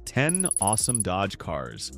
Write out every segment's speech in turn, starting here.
10 Awesome Dodge Cars.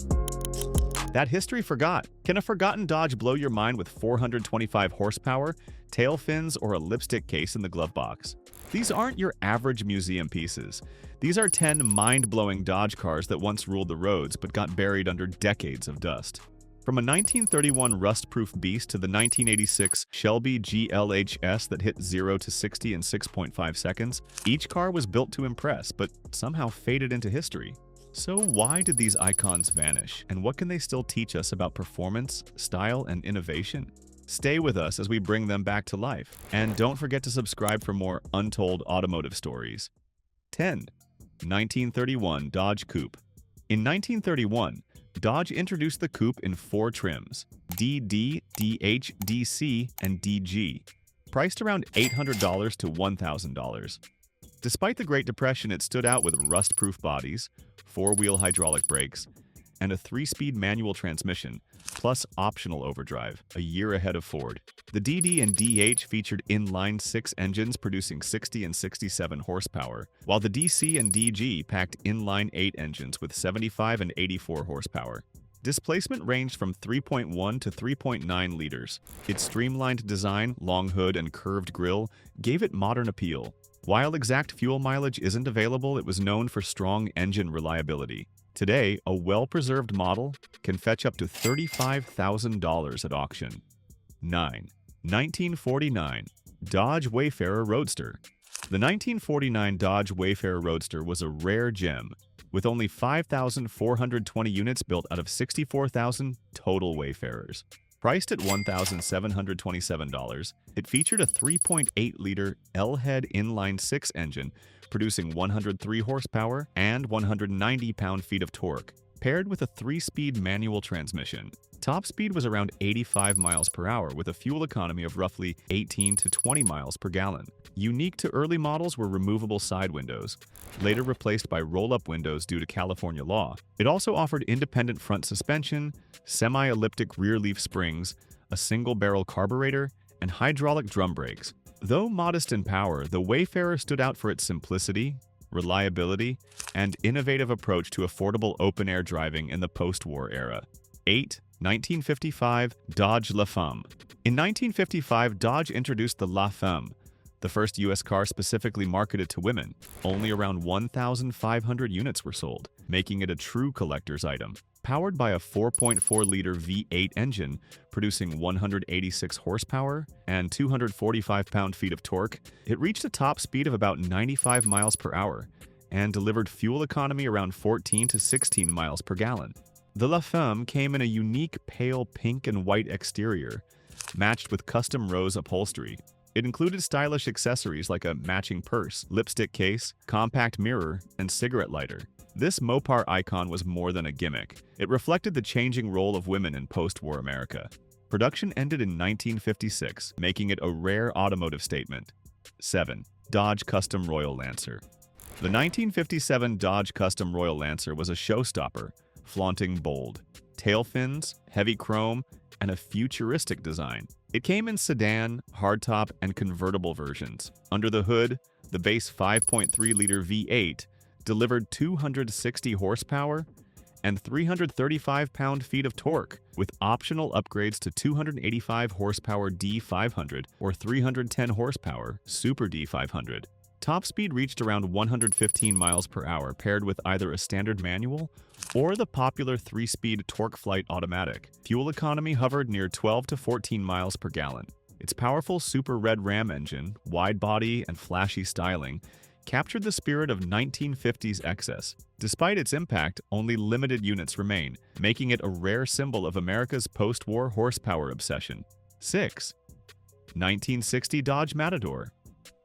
That history forgot. Can a forgotten Dodge blow your mind with 425 horsepower, tail fins, or a lipstick case in the glove box? These aren't your average museum pieces. These are 10 mind-blowing Dodge cars that once ruled the roads but got buried under decades of dust. From a 1931 rust-proof beast to the 1986 Shelby GLHS that hit 0 to 60 in 6.5 seconds, each car was built to impress but somehow faded into history. So why did these icons vanish, and what can they still teach us about performance, style, and innovation? Stay with us as we bring them back to life, and don't forget to subscribe for more untold automotive stories. 10. 1931 Dodge Coupe. In 1931, Dodge introduced the coupe in 4 trims: DD, DH, DC, and DG, priced around $800 to $1,000. Despite the Great Depression, it stood out with rust-proof bodies, 4-wheel hydraulic brakes, and a 3-speed manual transmission, plus optional overdrive, a year ahead of Ford. The DD and DH featured inline-6 engines producing 60 and 67 horsepower, while the DC and DG packed inline-8 engines with 75 and 84 horsepower. Displacement ranged from 3.1 to 3.9 liters. Its streamlined design, long hood, and curved grille gave it modern appeal. While exact fuel mileage isn't available, it was known for strong engine reliability. Today, a well-preserved model can fetch up to $35,000 at auction. 9. 1949 Dodge Wayfarer Roadster. The 1949 Dodge Wayfarer Roadster was a rare gem, with only 5,420 units built out of 64,000 total Wayfarers. Priced at $1,727, it featured a 3.8-liter L-head inline-6 engine producing 103 horsepower and 190 pound-feet of torque, paired with a 3-speed manual transmission. Top speed was around 85 miles per hour with a fuel economy of roughly 18 to 20 miles per gallon. Unique to early models were removable side windows, later replaced by roll-up windows due to California law. It also offered independent front suspension, semi-elliptic rear leaf springs, a single-barrel carburetor, and hydraulic drum brakes. Though modest in power, the Wayfarer stood out for its simplicity, reliability, and innovative approach to affordable open-air driving in the post-war era. 8. 1955 Dodge La Femme. In 1955, Dodge introduced the La Femme, the first U.S. car specifically marketed to women. Only around 1,500 units were sold, making it a true collector's item. Powered by a 4.4-liter V8 engine, producing 186 horsepower and 245 pound-feet of torque, it reached a top speed of about 95 miles per hour and delivered fuel economy around 14 to 16 miles per gallon. The La Femme came in a unique pale pink and white exterior, matched with custom rose upholstery. It included stylish accessories like a matching purse, lipstick case, compact mirror, and cigarette lighter. This Mopar icon was more than a gimmick. It reflected the changing role of women in post-war America. Production ended in 1956, making it a rare automotive statement. 7. Dodge Custom Royal Lancer. The 1957 Dodge Custom Royal Lancer was a showstopper, flaunting bold tail fins, heavy chrome, and a futuristic design. It came in sedan, hardtop, and convertible versions. Under the hood, the base 5.3-liter V8 delivered 260 horsepower and 335 pound-feet of torque, with optional upgrades to 285 horsepower D500 or 310 horsepower Super D500. Top speed reached around 115 miles per hour, paired with either a standard manual or the popular 3-speed TorqueFlite automatic. Fuel economy hovered near 12 to 14 miles per gallon. Its powerful Super Red Ram engine, wide body, and flashy styling captured the spirit of 1950s excess. Despite its impact, only limited units remain, making it a rare symbol of America's post-war horsepower obsession. 6. 1960 Dodge Matador.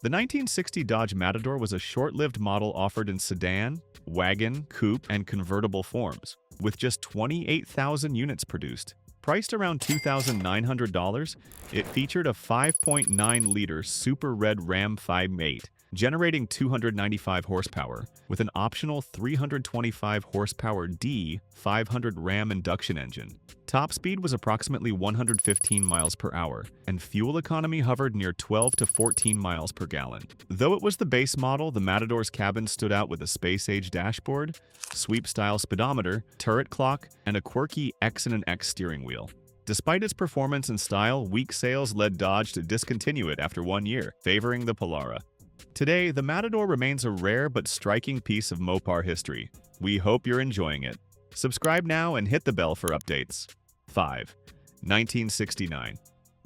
The 1960 Dodge Matador was a short-lived model offered in sedan, wagon, coupe, and convertible forms, with just 28,000 units produced. Priced around $2,900, it featured a 5.9-liter Super Red Ram 5.8, generating 295 horsepower, with an optional 325 horsepower D500 Ram induction engine. Top speed was approximately 115 miles per hour, and fuel economy hovered near 12 to 14 miles per gallon. Though it was the base model, the Matador's cabin stood out with a space-age dashboard, sweep-style speedometer, turret clock, and a quirky X and an X steering wheel. Despite its performance and style, weak sales led Dodge to discontinue it after 1 year, favoring the Polara. Today, the Matador remains a rare but striking piece of Mopar history. We hope you're enjoying it. Subscribe now and hit the bell for updates. 5. 1969.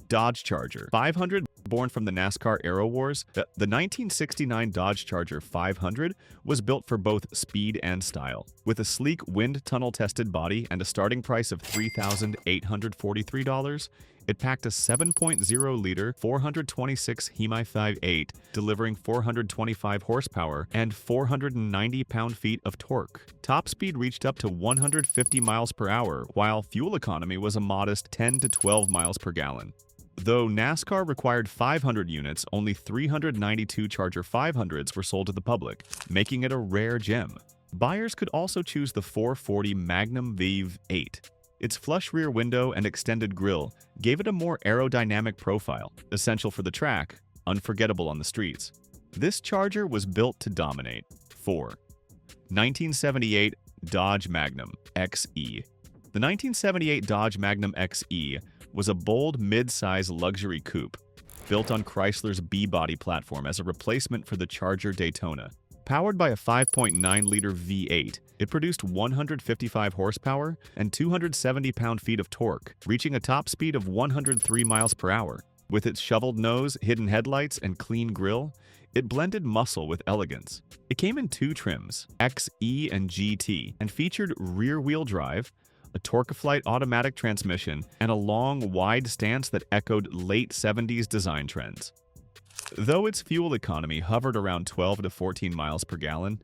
Dodge Charger 500. Born from the NASCAR Aero Wars, the 1969 Dodge Charger 500 was built for both speed and style. With a sleek wind tunnel-tested body and a starting price of $3,843, it packed a 7.0-liter 426 Hemi 5.8, delivering 425 horsepower and 490 pound-feet of torque. Top speed reached up to 150 miles per hour, while fuel economy was a modest 10 to 12 miles per gallon. Though NASCAR required 500 units, only 392 Charger 500s were sold to the public, making it a rare gem. Buyers could also choose the 440 Magnum Vive 8. Its flush rear window and extended grille gave it a more aerodynamic profile, essential for the track, unforgettable on the streets. This Charger was built to dominate. 4. 1978 Dodge Magnum XE. The 1978 Dodge Magnum XE was a bold mid-size luxury coupe, built on Chrysler's B-body platform as a replacement for the Charger Daytona. Powered by a 5.9-liter V8, it produced 155 horsepower and 270 pound-feet of torque, reaching a top speed of 103 miles per hour. With its shoveled nose, hidden headlights, and clean grille, it blended muscle with elegance. It came in 2 trims, XE and GT, and featured rear-wheel drive, a Torque-Flight automatic transmission, and a long, wide stance that echoed late 70s design trends. Though its fuel economy hovered around 12 to 14 miles per gallon,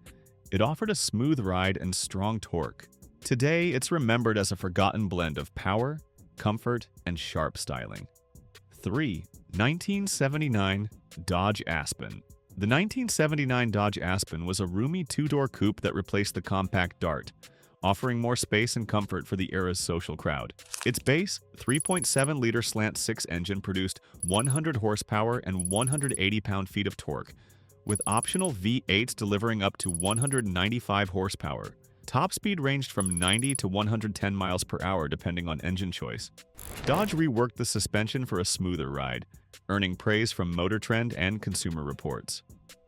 it offered a smooth ride and strong torque. Today, it's remembered as a forgotten blend of power, comfort, and sharp styling. 3. 1979 Dodge Aspen. The 1979 Dodge Aspen was a roomy 2-door coupe that replaced the compact Dart, offering more space and comfort for the era's social crowd. Its base, 3.7-liter slant-6 engine produced 100 horsepower and 180 pound-feet of torque, with optional V8s delivering up to 195 horsepower. Top speed ranged from 90 to 110 miles per hour depending on engine choice. Dodge reworked the suspension for a smoother ride, earning praise from Motor Trend and Consumer Reports.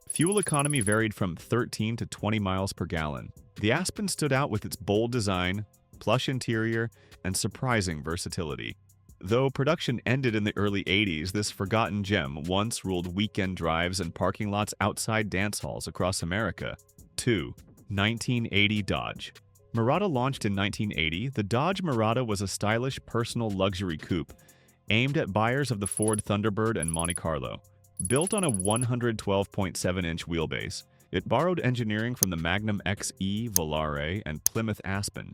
Fuel economy varied from 13 to 20 miles per gallon. The Aspen stood out with its bold design, plush interior, and surprising versatility. Though production ended in the early 80s, this forgotten gem once ruled weekend drives and parking lots outside dance halls across America. 2. 1980 Dodge. Murata launched in 1980, the Dodge Murata was a stylish personal luxury coupe aimed at buyers of the Ford Thunderbird and Monte Carlo. Built on a 112.7-inch wheelbase, it borrowed engineering from the Magnum XE, Volare, and Plymouth Aspen,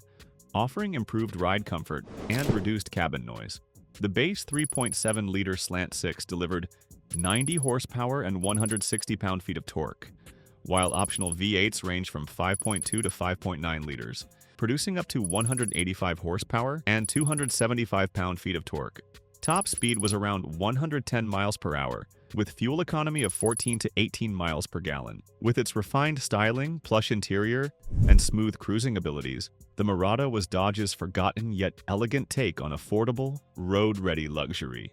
offering improved ride comfort and reduced cabin noise. The base 3.7-liter slant-6 delivered 90 horsepower and 160 pound-feet of torque, while optional V8s range from 5.2 to 5.9 liters, producing up to 185 horsepower and 275 pound-feet of torque. Top speed was around 110 miles per hour, with fuel economy of 14 to 18 miles per gallon. With its refined styling, plush interior, and smooth cruising abilities, the Murata was Dodge's forgotten yet elegant take on affordable, road-ready luxury.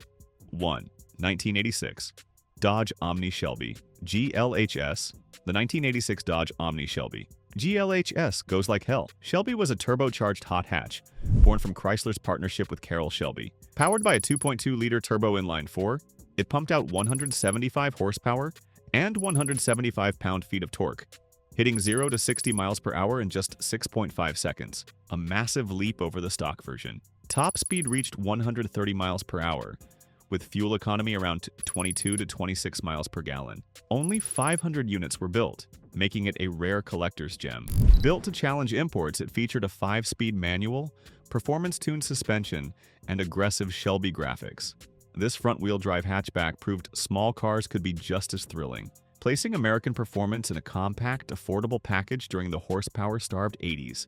1. 1986 Dodge Omni Shelby GLHS. The 1986 Dodge Omni Shelby GLHS goes like hell. Shelby was a turbocharged hot hatch, born from Chrysler's partnership with Carroll Shelby. Powered by a 2.2-liter turbo inline-4, it pumped out 175 horsepower and 175 pound-feet of torque, hitting 0 to 60 miles per hour in just 6.5 seconds, a massive leap over the stock version. Top speed reached 130 miles per hour, with fuel economy around 22 to 26 miles per gallon. Only 500 units were built, making it a rare collector's gem. Built to challenge imports, it featured a 5-speed manual, performance-tuned suspension, and aggressive Shelby graphics. This front-wheel drive hatchback proved small cars could be just as thrilling, placing American performance in a compact, affordable package during the horsepower-starved 80s.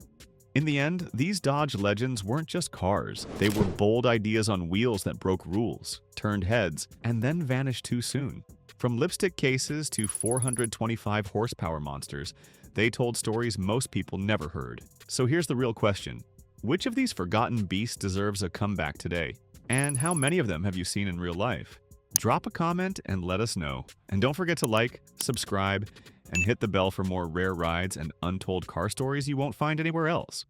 In the end, these Dodge legends weren't just cars. They were bold ideas on wheels that broke rules, turned heads, and then vanished too soon. From lipstick cases to 425 horsepower monsters, they told stories most people never heard. So here's the real question. Which of these forgotten beasts deserves a comeback today? And how many of them have you seen in real life? Drop a comment and let us know. And don't forget to like, subscribe, and hit the bell for more rare rides and untold car stories you won't find anywhere else.